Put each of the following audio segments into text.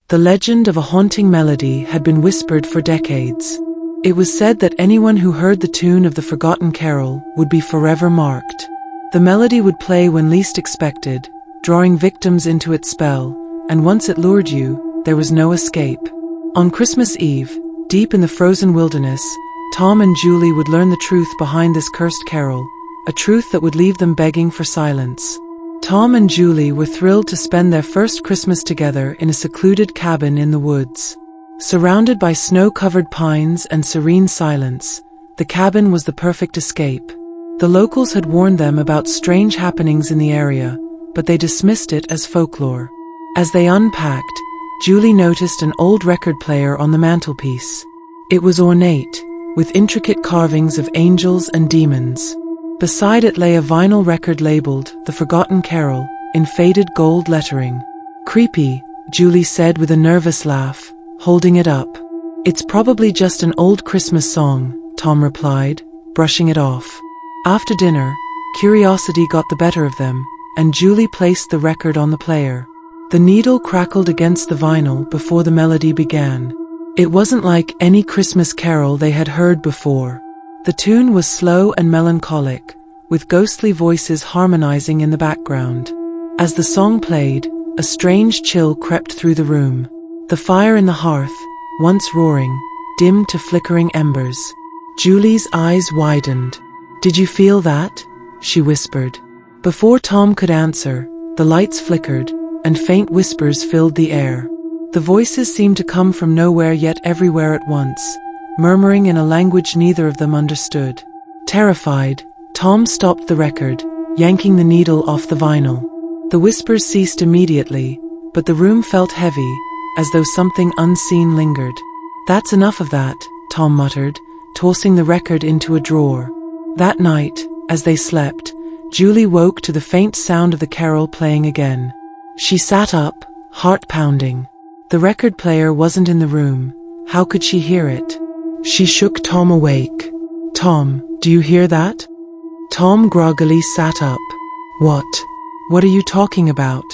The legend of a haunting melody had been whispered for decades. It was said that anyone who heard the tune of the forgotten carol would be forever marked. The melody would play when least expected, drawing victims into its spell, and once it lured you, there was no escape. On Christmas Eve, deep in the frozen wilderness, Tom and Julie would learn the truth behind this cursed carol, a truth that would leave them begging for silence. Tom and Julie were thrilled to spend their first Christmas together in a secluded cabin in the woods. Surrounded by snow-covered pines and serene silence, the cabin was the perfect escape. The locals had warned them about strange happenings in the area, but they dismissed it as folklore. As they unpacked, Julie noticed an old record player on the mantelpiece. It was ornate, with intricate carvings of angels and demons. Beside it lay a vinyl record labeled The Forgotten Carol, in faded gold lettering. "Creepy," Julie said with a nervous laugh, holding it up. "It's probably just an old Christmas song," Tom replied, brushing it off. After dinner, curiosity got the better of them, and Julie placed the record on the player. The needle crackled against the vinyl before the melody began. It wasn't like any Christmas carol they had heard before. The tune was slow and melancholic, with ghostly voices harmonizing in the background. As the song played, a strange chill crept through the room. The fire in the hearth, once roaring, dimmed to flickering embers. Julie's eyes widened. "Did you feel that?" she whispered. Before Tom could answer, the lights flickered, and faint whispers filled the air. The voices seemed to come from nowhere yet everywhere at once, murmuring in a language neither of them understood. Terrified, Tom stopped the record, yanking the needle off the vinyl. The whispers ceased immediately, but the room felt heavy, as though something unseen lingered. "That's enough of that," Tom muttered, tossing the record into a drawer. That night, as they slept, Julie woke to the faint sound of the carol playing again. She sat up, heart pounding. The record player wasn't in the room. How could she hear it? She shook Tom awake. "Tom, do you hear that?" Tom groggily sat up. "What? What are you talking about?"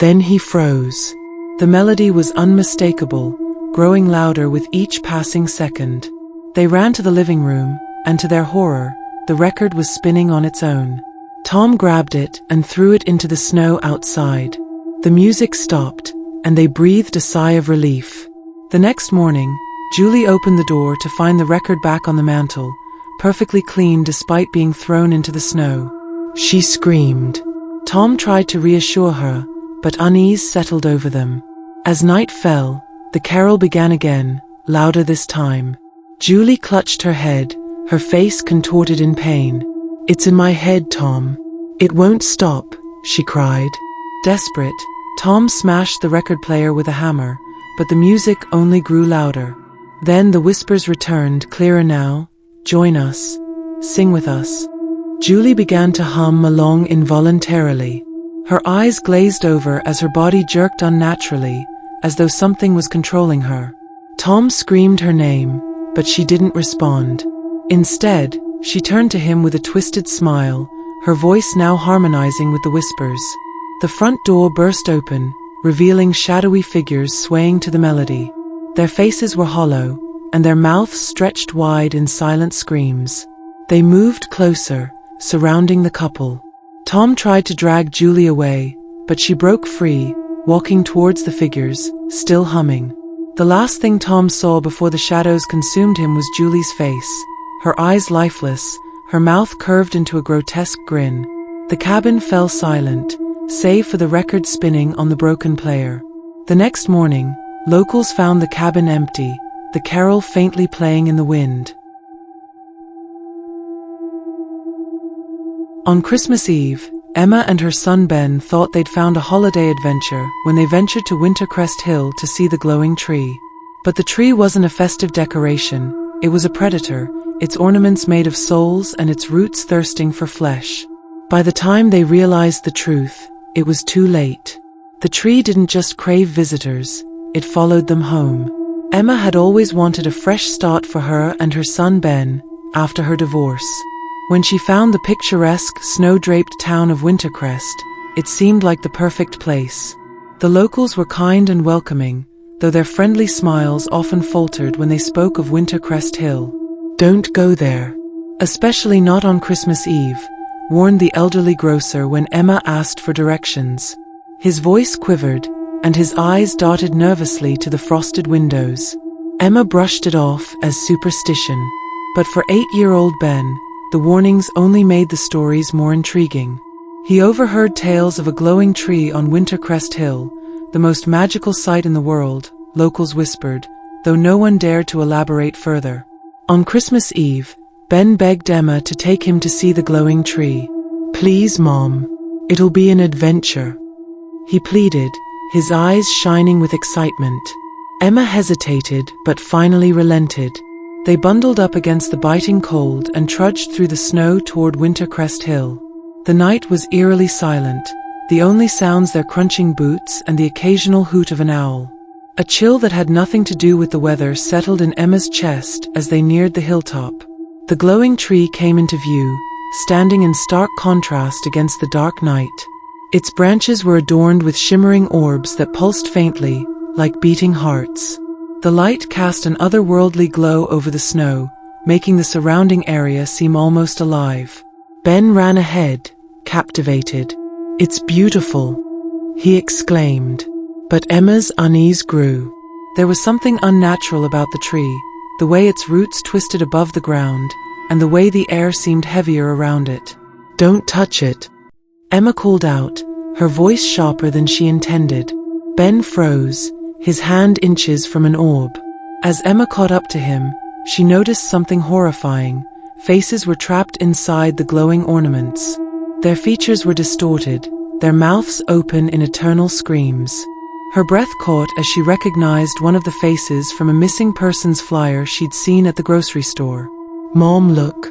Then he froze. The melody was unmistakable, growing louder with each passing second. They ran to the living room, and to their horror, the record was spinning on its own. Tom grabbed it and threw it into the snow outside. The music stopped, and they breathed a sigh of relief. The next morning, Julie opened the door to find the record back on the mantel, perfectly clean despite being thrown into the snow. She screamed. Tom tried to reassure her, but unease settled over them. As night fell, the carol began again, louder this time. Julie clutched her head, her face contorted in pain. "It's in my head, Tom. It won't stop," she cried. Desperate, Tom smashed the record player with a hammer, but the music only grew louder. Then the whispers returned, clearer now. "Join us. Sing with us." Julie began to hum along involuntarily. Her eyes glazed over as her body jerked unnaturally, as though something was controlling her. Tom screamed her name, but she didn't respond. Instead, she turned to him with a twisted smile, her voice now harmonizing with the whispers. The front door burst open, revealing shadowy figures swaying to the melody. Their faces were hollow, and their mouths stretched wide in silent screams. They moved closer, surrounding the couple. Tom tried to drag Julie away, but she broke free, walking towards the figures, still humming. The last thing Tom saw before the shadows consumed him was Julie's face, her eyes lifeless, her mouth curved into a grotesque grin. The cabin fell silent, save for the record spinning on the broken player. The next morning, locals found the cabin empty, the carol faintly playing in the wind. On Christmas Eve, Emma and her son Ben thought they'd found a holiday adventure when they ventured to Wintercrest Hill to see the glowing tree. But the tree wasn't a festive decoration, it was a predator, its ornaments made of souls and its roots thirsting for flesh. By the time they realized the truth, it was too late. The tree didn't just crave visitors, it followed them home. Emma had always wanted a fresh start for her and her son Ben, after her divorce. When she found the picturesque, snow-draped town of Wintercrest, it seemed like the perfect place. The locals were kind and welcoming, though their friendly smiles often faltered when they spoke of Wintercrest Hill. "Don't go there. Especially not on Christmas Eve," warned the elderly grocer when Emma asked for directions. His voice quivered, and his eyes darted nervously to the frosted windows. Emma brushed it off as superstition. But for 8-year-old Ben, the warnings only made the stories more intriguing. He overheard tales of a glowing tree on Wintercrest Hill, the most magical sight in the world, locals whispered, though no one dared to elaborate further. On Christmas Eve, Ben begged Emma to take him to see the glowing tree. "Please, Mom. It'll be an adventure," he pleaded, his eyes shining with excitement. Emma hesitated, but finally relented. They bundled up against the biting cold and trudged through the snow toward Wintercrest Hill. The night was eerily silent, the only sounds their crunching boots and the occasional hoot of an owl. A chill that had nothing to do with the weather settled in Emma's chest as they neared the hilltop. The glowing tree came into view, standing in stark contrast against the dark night. Its branches were adorned with shimmering orbs that pulsed faintly, like beating hearts. The light cast an otherworldly glow over the snow, making the surrounding area seem almost alive. Ben ran ahead, captivated. "It's beautiful," he exclaimed. But Emma's unease grew. There was something unnatural about the tree, the way its roots twisted above the ground, and the way the air seemed heavier around it. "Don't touch it," Emma called out, her voice sharper than she intended. Ben froze, his hand inches from an orb. As Emma caught up to him, she noticed something horrifying. Faces were trapped inside the glowing ornaments. Their features were distorted, their mouths open in eternal screams. Her breath caught as she recognized one of the faces from a missing persons flyer she'd seen at the grocery store. "Mom, look."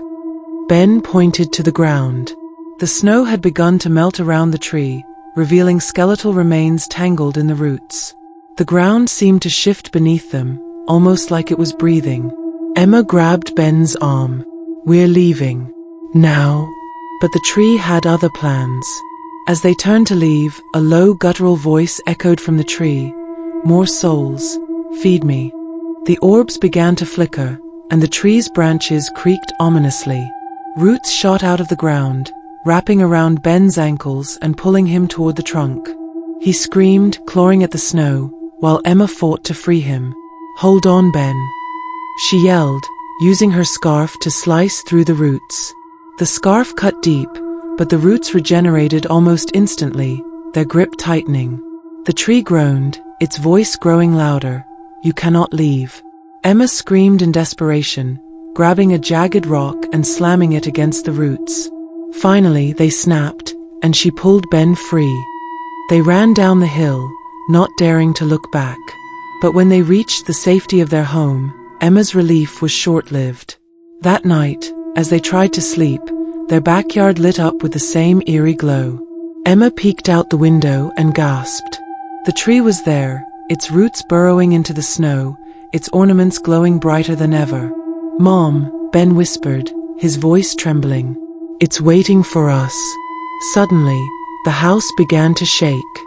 Ben pointed to the ground. The snow had begun to melt around the tree, revealing skeletal remains tangled in the roots. The ground seemed to shift beneath them, almost like it was breathing. Emma grabbed Ben's arm. "We're leaving. Now." But the tree had other plans. As they turned to leave, a low guttural voice echoed from the tree. "More souls. Feed me." The orbs began to flicker, and the tree's branches creaked ominously. Roots shot out of the ground, wrapping around Ben's ankles and pulling him toward the trunk. He screamed, clawing at the snow, while Emma fought to free him. "Hold on, Ben," she yelled, using her scarf to slice through the roots. The scarf cut deep, but the roots regenerated almost instantly, their grip tightening. The tree groaned, its voice growing louder. "You cannot leave." Emma screamed in desperation, grabbing a jagged rock and slamming it against the roots. Finally, they snapped, and she pulled Ben free. They ran down the hill, not daring to look back. But when they reached the safety of their home, Emma's relief was short-lived. That night, as they tried to sleep, their backyard lit up with the same eerie glow. Emma peeked out the window and gasped. The tree was there, its roots burrowing into the snow, its ornaments glowing brighter than ever. "Mom," Ben whispered, his voice trembling. "It's waiting for us." Suddenly, the house began to shake.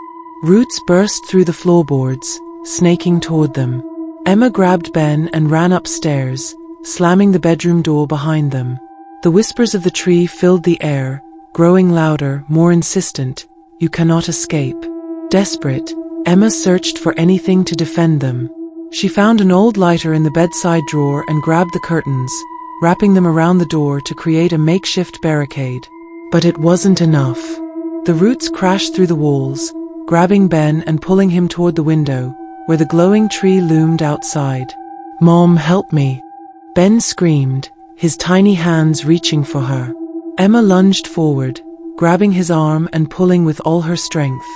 Roots burst through the floorboards, snaking toward them. Emma grabbed Ben and ran upstairs, slamming the bedroom door behind them. The whispers of the tree filled the air, growing louder, more insistent. "You cannot escape." Desperate, Emma searched for anything to defend them. She found an old lighter in the bedside drawer and grabbed the curtains, wrapping them around the door to create a makeshift barricade. But it wasn't enough. The roots crashed through the walls, grabbing Ben and pulling him toward the window, where the glowing tree loomed outside. "Mom, help me," Ben screamed, his tiny hands reaching for her. Emma lunged forward, grabbing his arm and pulling with all her strength.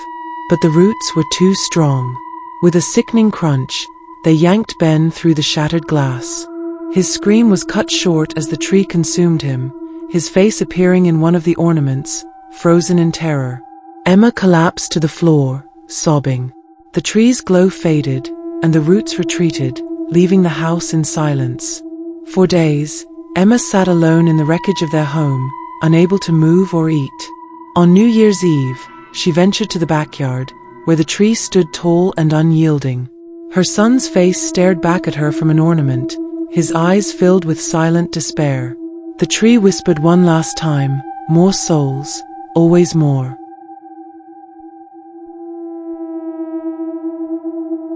But the roots were too strong. With a sickening crunch, they yanked Ben through the shattered glass. His scream was cut short as the tree consumed him, his face appearing in one of the ornaments, frozen in terror. Emma collapsed to the floor, sobbing. The tree's glow faded, and the roots retreated, leaving the house in silence. For days, Emma sat alone in the wreckage of their home, unable to move or eat. On New Year's Eve, she ventured to the backyard, where the tree stood tall and unyielding. Her son's face stared back at her from an ornament, his eyes filled with silent despair. The tree whispered one last time, "More souls, always more."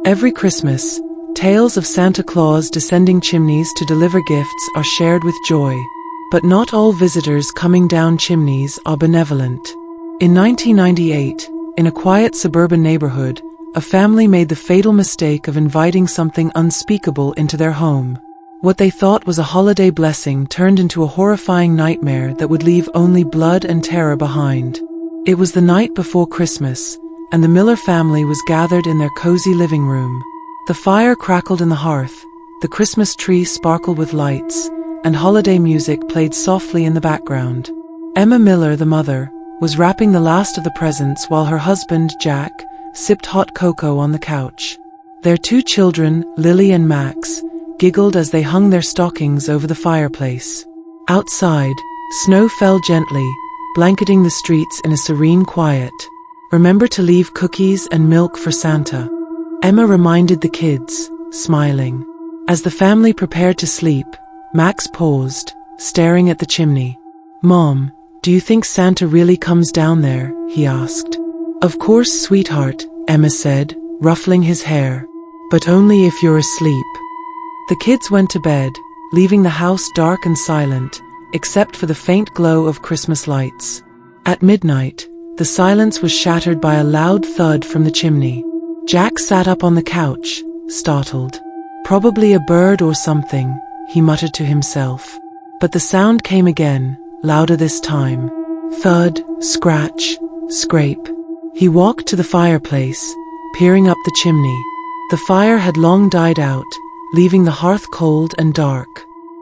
Every Christmas, tales of Santa Claus descending chimneys to deliver gifts are shared with joy. But not all visitors coming down chimneys are benevolent. In 1998, in a quiet suburban neighborhood, a family made the fatal mistake of inviting something unspeakable into their home. What they thought was a holiday blessing turned into a horrifying nightmare that would leave only blood and terror behind. It was the night before Christmas, and the Miller family was gathered in their cozy living room. The fire crackled in the hearth, the Christmas tree sparkled with lights, and holiday music played softly in the background. Emma Miller, the mother, was wrapping the last of the presents while her husband, Jack, sipped hot cocoa on the couch. Their two children, Lily and Max, giggled as they hung their stockings over the fireplace. Outside, snow fell gently, blanketing the streets in a serene quiet. "Remember to leave cookies and milk for Santa," Emma reminded the kids, smiling. As the family prepared to sleep, Max paused, staring at the chimney. "Mom, do you think Santa really comes down there?" he asked. "Of course, sweetheart," Emma said, ruffling his hair. "But only if you're asleep." The kids went to bed, leaving the house dark and silent, except for the faint glow of Christmas lights. At midnight, the silence was shattered by a loud thud from the chimney. Jack sat up on the couch, startled. "Probably a bird or something," he muttered to himself. But the sound came again, louder this time. Thud, scratch, scrape. He walked to the fireplace, peering up the chimney. The fire had long died out, leaving the hearth cold and dark.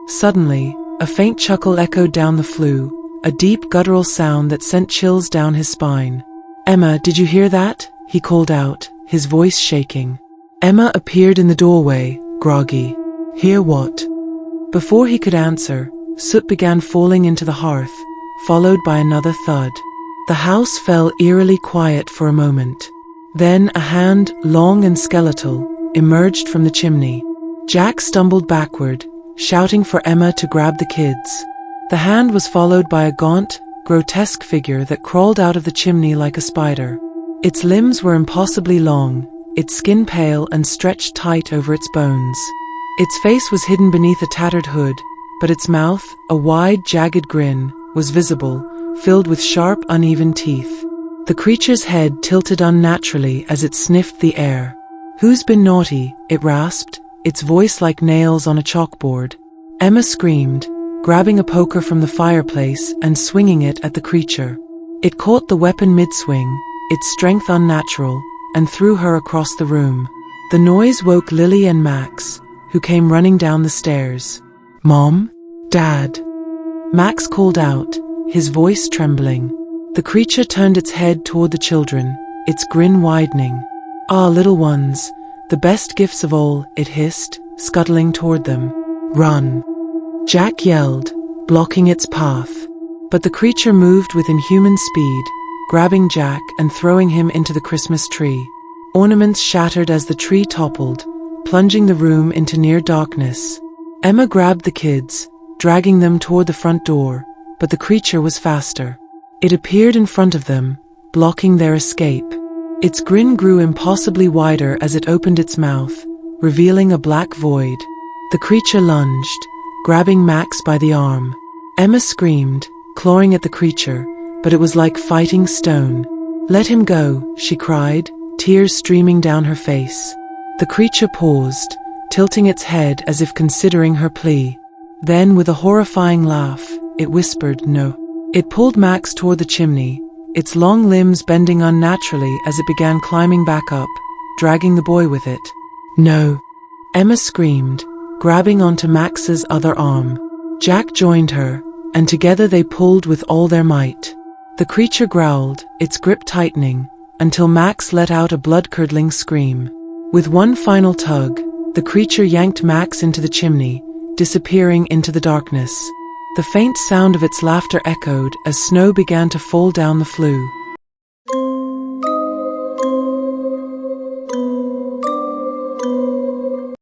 Suddenly, a faint chuckle echoed down the flue, a deep guttural sound that sent chills down his spine. "Emma, did you hear that?" he called out, his voice shaking. Emma appeared in the doorway, groggy. "Hear what?" Before he could answer, soot began falling into the hearth, followed by another thud. The house fell eerily quiet for a moment. Then a hand, long and skeletal, emerged from the chimney. Jack stumbled backward, shouting for Emma to grab the kids. The hand was followed by a gaunt, grotesque figure that crawled out of the chimney like a spider. Its limbs were impossibly long, its skin pale and stretched tight over its bones. Its face was hidden beneath a tattered hood, but its mouth, a wide, jagged grin, was visible, filled with sharp, uneven teeth. The creature's head tilted unnaturally as it sniffed the air. "Who's been naughty?" it rasped, its voice like nails on a chalkboard. Emma screamed, grabbing a poker from the fireplace and swinging it at the creature. It caught the weapon mid-swing, its strength unnatural, and threw her across the room. The noise woke Lily and Max, who came running down the stairs. "Mom? Dad?" Max called out, his voice trembling. The creature turned its head toward the children, its grin widening. "Ah, little ones, the best gifts of all," it hissed, scuttling toward them. "Run!" Jack yelled, blocking its path. But the creature moved with inhuman speed, grabbing Jack and throwing him into the Christmas tree. Ornaments shattered as the tree toppled, plunging the room into near darkness. Emma grabbed the kids, dragging them toward the front door, but the creature was faster. It appeared in front of them, blocking their escape. Its grin grew impossibly wider as it opened its mouth, revealing a black void. The creature lunged, grabbing Max by the arm. Emma screamed, clawing at the creature, but it was like fighting stone. "Let him go," she cried, tears streaming down her face. The creature paused, tilting its head as if considering her plea. Then, with a horrifying laugh, it whispered no. It pulled Max toward the chimney, its long limbs bending unnaturally as it began climbing back up, dragging the boy with it. "No!" Emma screamed, grabbing onto Max's other arm. Jack joined her, and together they pulled with all their might. The creature growled, its grip tightening, until Max let out a blood-curdling scream. With one final tug, the creature yanked Max into the chimney, disappearing into the darkness. The faint sound of its laughter echoed as snow began to fall down the flue.